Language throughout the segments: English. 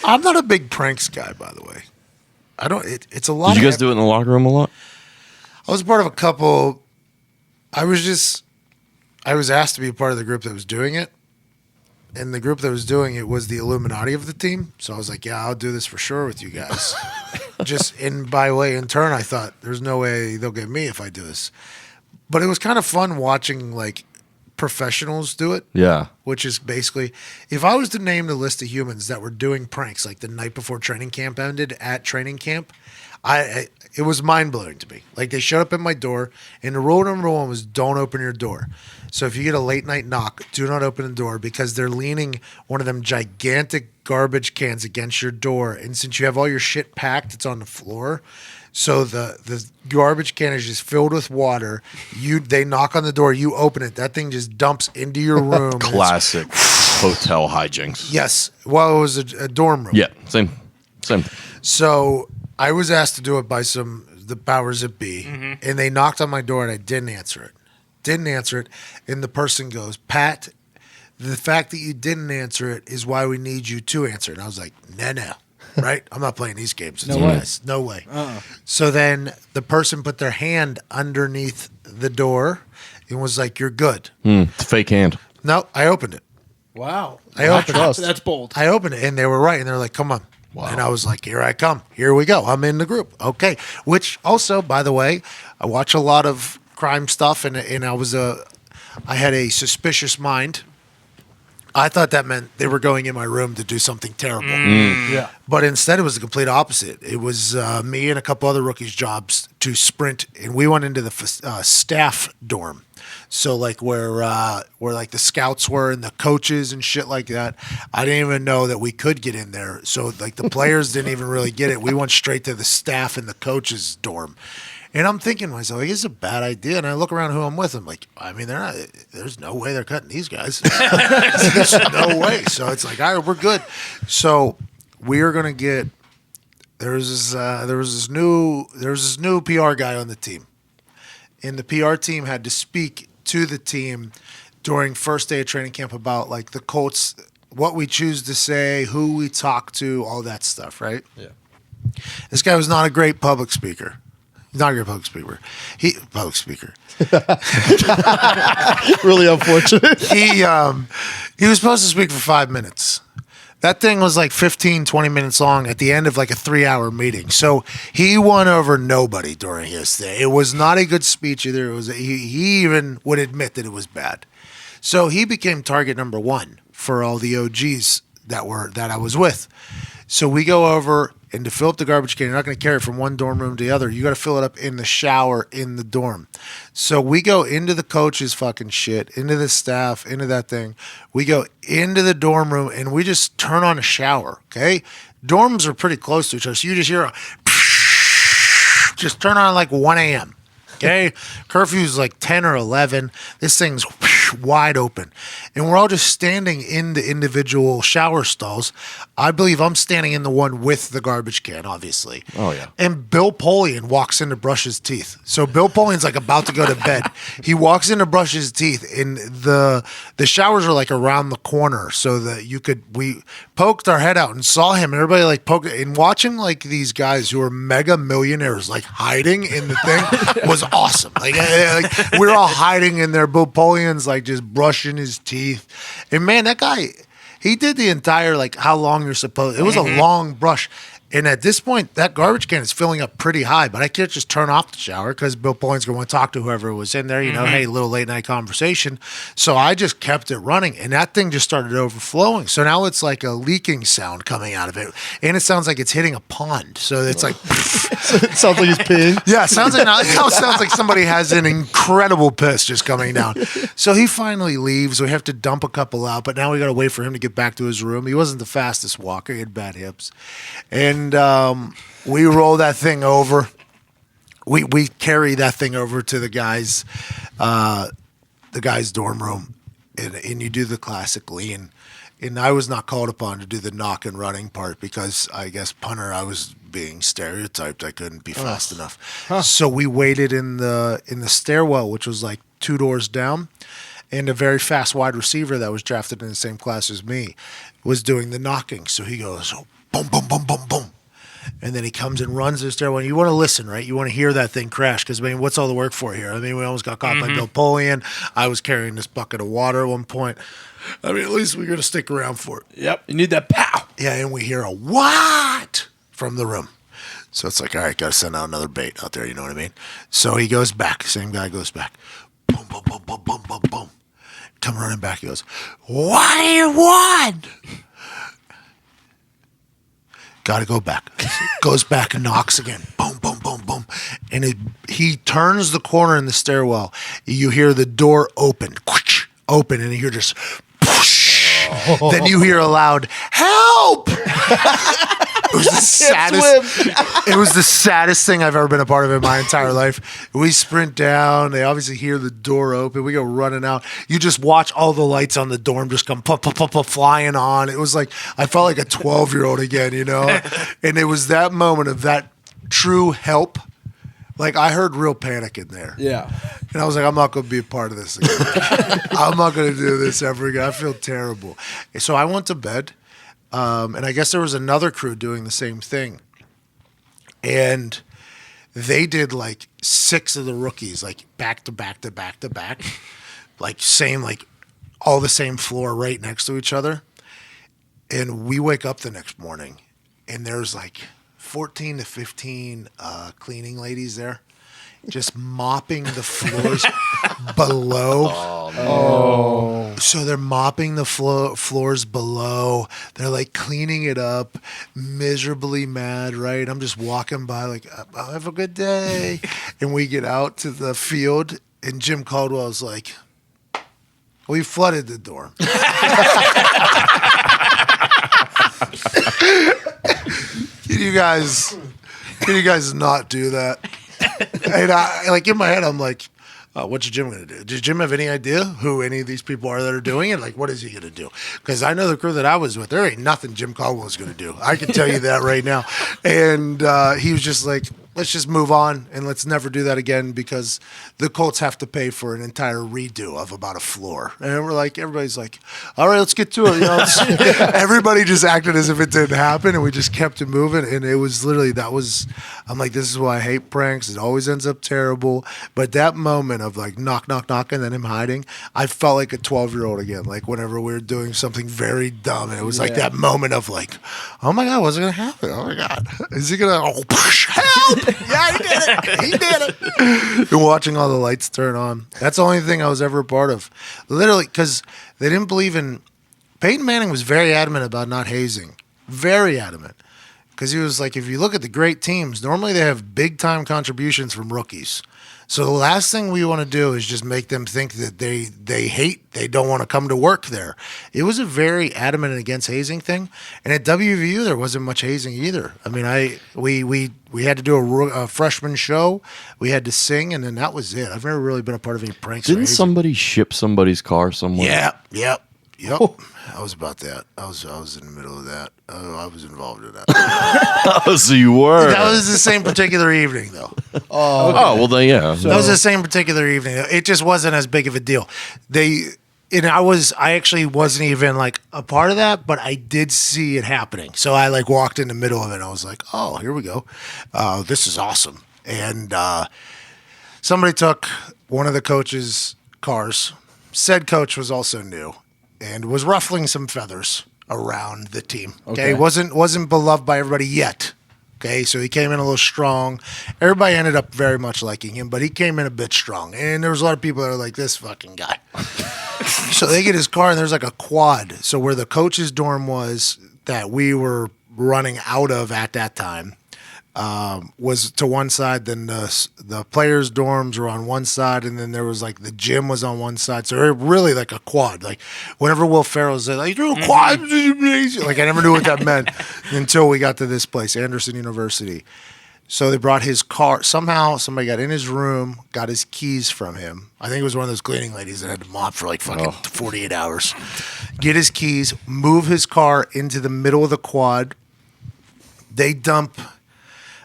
I'm not a big pranks guy, by the way. I don't. It's a lot. Did you guys do it in the locker room a lot? I was part of a couple. I was asked to be a part of the group that was doing it. And the group that was doing it was the Illuminati of the team. So I was like, yeah, I'll do this for sure with you guys. In turn, I thought, there's no way they'll get me if I do this. But it was kind of fun watching, like, professionals do it. Yeah. Which is basically, if I was to name the list of humans that were doing pranks, like the night before training camp ended at training camp, it was mind-blowing to me. Like, they showed up at my door, and the rule number one was don't open your door. So if you get a late-night knock, do not open the door because they're leaning one of them gigantic garbage cans against your door. And since you have all your shit packed, it's on the floor. So the garbage can is just filled with water. They knock on the door, you open it, that thing just dumps into your room. Classic hotel hijinks. Yes. Well, it was a dorm room. Yeah, same. So I was asked to do it by the powers that be, and they knocked on my door, and I didn't answer it. And the person goes, Pat, the fact that you didn't answer it is why we need you to answer it. And I was like, no. Right? I'm not playing these games. No way. So then the person put their hand underneath the door and was like, you're good. It's a fake hand. No, I opened it. Wow. I opened it. That's bold. I opened it, and they were right. And they were like, come on. Wow. And I was like, here I come. Here we go. I'm in the group. Okay. Which also, by the way, I watch a lot of crime stuff, and I had a suspicious mind. I thought that meant they were going in my room to do something terrible. Yeah. But instead, it was the complete opposite. It was me and a couple other rookies' jobs to sprint, and we went into the staff dorm. So like where like the scouts were and the coaches and shit like that. I didn't even know that we could get in there. So like the players didn't even really get it. We went straight to the staff and the coaches' dorm. And I'm thinking to myself, like, it's a bad idea. And I look around who I'm with. I'm like, I mean, there's no way they're cutting these guys. There's no way. So it's like, all right, we're good. So we are going to get, there was this new PR guy on the team. And the PR team had to speak to the team during first day of training camp about like the Colts, what we choose to say, who we talk to, all that stuff, right? Yeah. This guy was not a great public speaker. He's not a great public speaker. Really unfortunate. He was supposed to speak for 5 minutes. That thing was like 15, 20 minutes long at the end of like a 3-hour meeting. So he won over nobody during his thing. It was not a good speech either. It was he even would admit that it was bad. So he became target number one for all the OGs that I was with. So we go over, and to fill up the garbage can, you're not going to carry it from one dorm room to the other. You got to fill it up in the shower in the dorm. So we go into the coach's fucking shit, into the staff, into that thing. We go into the dorm room, and we just turn on a shower, okay? Dorms are pretty close to each other, so you just hear a just turn on like 1 a.m., okay? Curfew's like 10 or 11. This thing's wide open. And we're all just standing in the individual shower stalls. I believe I'm standing in the one with the garbage can, obviously. Oh, yeah. And Bill Polian walks in to brush his teeth. So Bill Polian's like about to go to bed. He walks in to brush his teeth, and the showers are like around the corner so that we poked our head out and saw him, and everybody like poked, and watching like these guys who are mega millionaires like hiding in the thing was awesome. Like we're all hiding in there. Bill Polian's like just brushing his teeth. And man, that guy, he did the entire like how long you're supposed. It was a long brush. And at this point, that garbage can is filling up pretty high, but I can't just turn off the shower because Bill Polian's going to want to talk to whoever was in there, hey, little late night conversation. So I just kept it running, and that thing just started overflowing. So now it's like a leaking sound coming out of it, and it sounds like it's hitting a pond. So it's like... It sounds like he's peeing. Yeah, it sounds like somebody has an incredible piss just coming down. So he finally leaves. We have to dump a couple out, but now we got to wait for him to get back to his room. He wasn't the fastest walker. He had bad hips. And we roll that thing over. We carry that thing over to the guy's dorm room, and you do the classic lean. And I was not called upon to do the knock and running part because I guess punter, I was being stereotyped. I couldn't be fast enough. So we waited in the stairwell, which was like 2 doors down. and a very fast wide receiver that was drafted in the same class as me was doing the knocking. So he goes, oh, boom, boom, boom, boom, boom. And then he comes and runs the stairwell. You want to listen, right? You want to hear that thing crash because, I mean, what's all the work for here? I mean, we almost got caught by Bill Polian. I was carrying this bucket of water at one point. I mean, at least we're going to stick around for it. Yep. You need that pow. Yeah, and we hear a what from the room. So it's like, all right, got to send out another bait out there, you know what I mean? So he goes back. Same guy goes back. Boom, boom, boom, boom, boom, boom, boom. Come running back. He goes, what do you want? Got to go back. Goes back and knocks again. Boom, boom, boom, boom. And he turns the corner in the stairwell. You hear the door open, open, and you hear just whoosh. Then you hear a loud, help! It was the saddest. It was the saddest thing I've ever been a part of in my entire life. We sprint down. They obviously hear the door open. We go running out. You just watch all the lights on the dorm just come pop, pop, pop, pop, flying on. It was like I felt like a 12-year-old again, you know. And it was that moment of that true help. Like I heard real panic in there. Yeah. And I was like, I'm not going to be a part of this again. I'm not going to do this ever again. I feel terrible. So I went to bed. And I guess there was another crew doing the same thing. And they did like 6 of the rookies, like back to back to back to back, like same, like all the same floor right next to each other. And we wake up the next morning and there's like 14 to 15 cleaning ladies there. Just mopping the floors below. Oh. So they're mopping the floors below. They're like cleaning it up, miserably mad, right? I'm just walking by like, I'll have a good day. And we get out to the field, and Jim Caldwell's like, we flooded the dorm. Can you guys not do that? And I, like in my head, I'm like, what's Jim going to do? Does Jim have any idea who any of these people are that are doing it? Like, what is he going to do? Because I know the crew that I was with, there ain't nothing Jim Caldwell is going to do. I can tell you that right now. And he was just like, let's just move on and let's never do that again because the Colts have to pay for an entire redo of about a floor. And we're like, everybody's like, all right, let's get to it. You know, everybody just acted as if it didn't happen and we just kept it moving. And it was literally, I'm like, this is why I hate pranks. It always ends up terrible. But that moment of like knock, knock, knock, and then him hiding, I felt like a 12-year-old again. Like whenever we were doing something very dumb and it was like that moment of like, oh my God, what's going to happen? Oh my God. Is he going to, help? Yeah, he did it. He did it. And watching all the lights turn on. That's the only thing I was ever a part of. Literally, because they didn't believe in... Peyton Manning was very adamant about not hazing. Very adamant. Because he was like, if you look at the great teams, normally they have big-time contributions from rookies. So the last thing we want to do is just make them think that they don't want to come to work there. It was a very adamant and against hazing thing. And at WVU, there wasn't much hazing either. I mean, we had to do a freshman show. We had to sing, and then that was it. I've never really been a part of any pranks. Didn't somebody ship somebody's car somewhere? Yep. Oh. I was about that. I was in the middle of that. I was involved in that. Oh, so you were. That was the same particular evening, though. Oh, well then, yeah. That was the same particular evening. It just wasn't as big of a deal. I actually wasn't even like a part of that, but I did see it happening. So I like walked in the middle of it and I was like, oh, here we go. This is awesome. And somebody took one of the coach's cars. Said coach was also new and was ruffling some feathers around the team. Okay. Wasn't beloved by everybody yet. Okay, so he came in a little strong. Everybody ended up very much liking him, but he came in a bit strong. And there was a lot of people that were like, this fucking guy. So they get his car, and there's like a quad. So where the coach's dorm was that we were running out of at that time was to one side. Then the players' dorms were on one side, and then there was like the gym was on one side. So it really like a quad. Like whenever Will Ferrell said, like, "You do a quad," like I never knew what that meant until we got to this place, Anderson University. So they brought his car. Somehow somebody got in his room, got his keys from him. I think it was one of those cleaning ladies that had to mop for like fucking 48 hours. Get his keys, move his car into the middle of the quad. They dump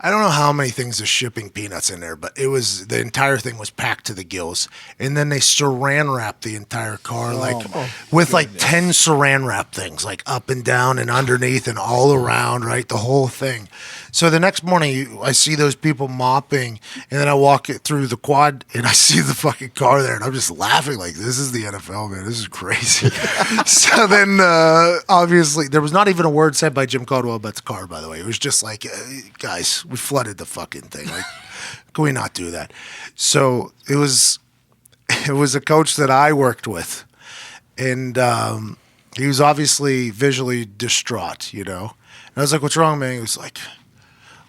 I don't know how many things of shipping peanuts in there, but the entire thing was packed to the gills. And then they saran wrapped the entire car with like 10 saran wrap things, like up and down and underneath and all around, right? The whole thing. So the next morning I see those people mopping, and then I walk it through the quad and I see the fucking car there, and I'm just laughing like, this is the NFL, man. This is crazy. So then obviously there was not even a word said by Jim Caldwell about the car, by the way. It was just like, guys, we flooded the fucking thing. Like, can we not do that? So it was a coach that I worked with, and he was obviously visually distraught, And I was like, what's wrong, man? He was like,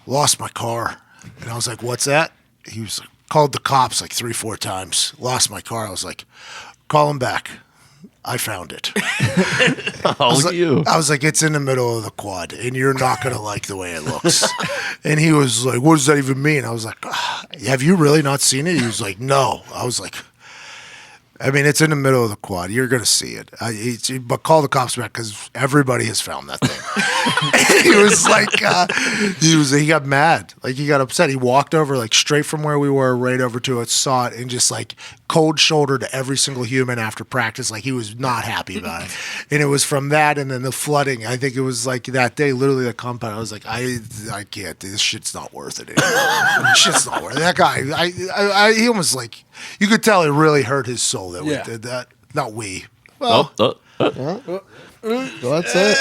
lost my car. And I was like, what's that? He was like, called the cops like 3-4 times. Lost my car. I was like, call him back. I found it. I was like, it's in the middle of the quad, and you're not going to like the way it looks. And he was like, what does that even mean? I was like, have you really not seen it? He was like, no. I was like, I mean, it's in the middle of the quad. You're going to see it. But call the cops back because everybody has found that thing. He was like, he got mad. Like, he got upset. He walked over, like, straight from where we were, right over to it, saw it, and just, like, cold shoulder to every single human after practice. Like, he was not happy about it. And it was from that and then the flooding. I think it was, like, that day, literally the compound. I was like, I can't. This shit's not worth it anymore. Shit's not worth it. That guy, he almost, like, you could tell it really hurt his soul that we did that. Not we. Well, That's it.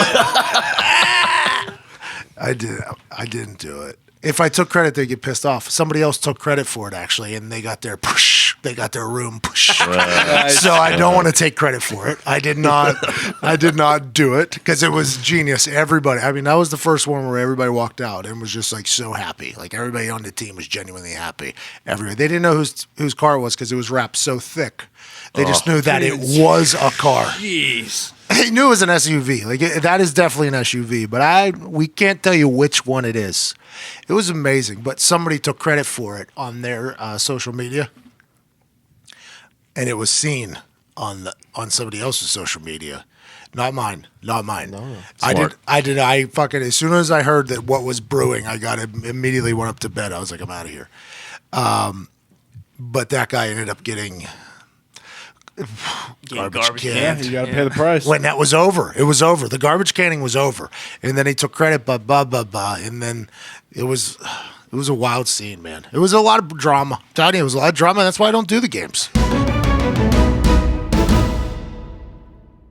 I didn't do it. If I took credit, they'd get pissed off. Somebody else took credit for it, actually, and they got their push. They got their room push. So I don't want to take credit for it. I did not do it because it was genius. Everybody. I mean, that was the first one where everybody walked out and was just like so happy. Like everybody on the team was genuinely happy. They didn't know whose car it was because it was wrapped so thick. They just knew that it was a car. Jeez. They knew it was an SUV. Like that is definitely an SUV, but we can't tell you which one it is. It was amazing, but somebody took credit for it on their social media, and it was seen on somebody else's social media, not mine. No, I fucking as soon as I heard that what was brewing, I immediately went up to bed. I was like, I'm out of here. But that guy ended up getting garbage can. You got to pay the price. When that was over, it was over. The garbage canning was over, and then he took credit, and then it was a wild scene, man. It was a lot of drama. I'm telling you, it was a lot of drama. That's why I don't do the games.